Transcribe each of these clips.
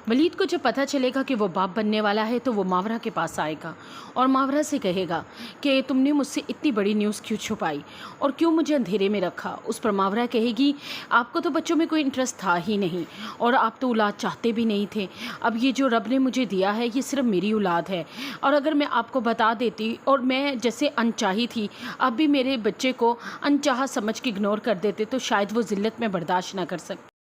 वलीद को जब पता चलेगा कि वो बाप बनने वाला है तो वो मावरा के पास आएगा और मावरा से कहेगा कि तुमने मुझसे इतनी बड़ी न्यूज़ क्यों छुपाई और क्यों मुझे अंधेरे में रखा। उस पर मावरा कहेगी आपको तो बच्चों में कोई इंटरेस्ट था ही नहीं और आप तो औलाद चाहते भी नहीं थे। अब ये जो रब ने मुझे दिया है ये सिर्फ मेरी औलाद है और अगर मैं आपको बता देती और मैं जैसे अनचाही थी आप भी मेरे बच्चे को अनचाहा समझ के इग्नोर कर देते तो शायद वो ज़िल्लत में बर्दाश्त ना कर सकते।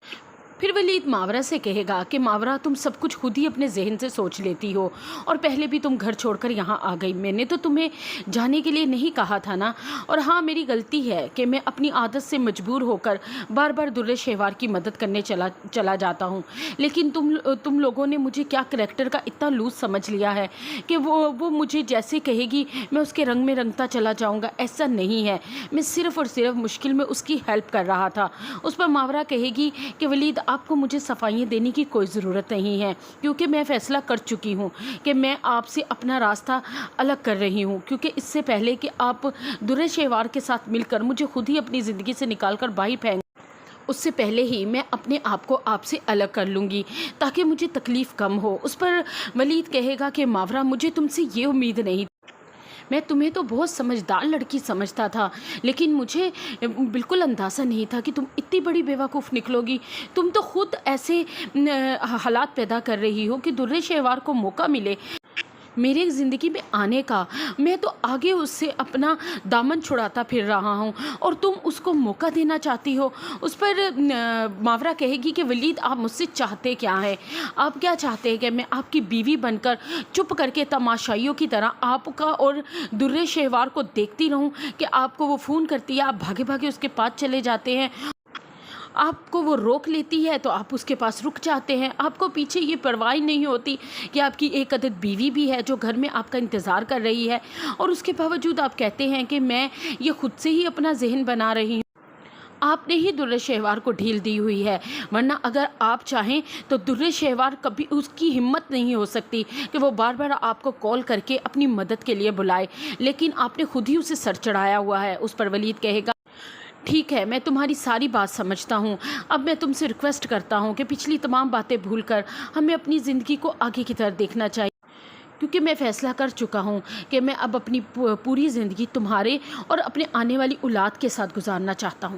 फिर वलीद मावरा से कहेगा कि मावरा तुम सब कुछ खुद ही अपने जहन से सोच लेती हो और पहले भी तुम घर छोड़कर यहाँ आ गई। मैंने तो तुम्हें जाने के लिए नहीं कहा था ना। और हाँ मेरी गलती है कि मैं अपनी आदत से मजबूर होकर बार बार दुर्रे शहवार की मदद करने चला जाता हूँ। लेकिन तुम लोगों ने मुझे क्या करैक्टर का इतना लूज समझ लिया है कि वो मुझे जैसे कहेगी मैं उसके रंग में रंगता चला जाऊँगा। ऐसा नहीं है, मैं सिर्फ़ और सिर्फ मुश्किल में उसकी हेल्प कर रहा था। उस पर मावरा कहेगी कि वलीद आपको मुझे सफाइयाँ देने की कोई ज़रूरत नहीं है क्योंकि मैं फ़ैसला कर चुकी हूँ कि मैं आपसे अपना रास्ता अलग कर रही हूँ। क्योंकि इससे पहले कि आप दुर्रे शहवार के साथ मिलकर मुझे खुद ही अपनी ज़िंदगी से निकाल कर बाहर फेंक उससे पहले ही मैं अपने आप को आपसे अलग कर लूँगी ताकि मुझे तकलीफ़ कम हो। उस पर वलीद कहेगा कि मावरा मुझे तुमसे ये उम्मीद नहीं, मैं तुम्हें तो बहुत समझदार लड़की समझता था लेकिन मुझे बिल्कुल अंदाज़ा नहीं था कि तुम इतनी बड़ी बेवकूफ़ निकलोगी। तुम तो खुद ऐसे हालात पैदा कर रही हो कि दुर्रे शहवार को मौका मिले मेरे ज़िंदगी में आने का। मैं तो आगे उससे अपना दामन छुड़ाता फिर रहा हूँ और तुम उसको मौका देना चाहती हो। उस पर मावरा कहेगी कि वलीद आप मुझसे चाहते क्या है, आप क्या चाहते हैं कि मैं आपकी बीवी बनकर चुप करके तमाशाइयों की तरह आपका और दुर्रे शहवार को देखती रहूँ कि आपको वो फ़ोन करती है, आप भागे भागे उसके पास चले जाते हैं, आपको वो रोक लेती है तो आप उसके पास रुक जाते हैं। आपको पीछे ये परवाह नहीं होती कि आपकी एक अदद बीवी भी है जो घर में आपका इंतज़ार कर रही है और उसके बावजूद आप कहते हैं कि मैं ये खुद से ही अपना जहन बना रही हूँ। आपने ही दुर्रे शहवार को ढील दी हुई है, वरना अगर आप चाहें तो दुर्रे शहवार कभी उसकी हिम्मत नहीं हो सकती कि वो बार बार आपको कॉल करके अपनी मदद के लिए बुलाए, लेकिन आपने खुद ही उसे सर चढ़ाया हुआ है। उस पर वलीद कहेगा ठीक है मैं तुम्हारी सारी बात समझता हूँ, अब मैं तुमसे रिक्वेस्ट करता हूँ कि पिछली तमाम बातें भूलकर हमें अपनी ज़िंदगी को आगे की तरफ देखना चाहिए क्योंकि मैं फ़ैसला कर चुका हूँ कि मैं अब अपनी पूरी ज़िंदगी तुम्हारे और अपने आने वाली औलाद के साथ गुजारना चाहता हूँ।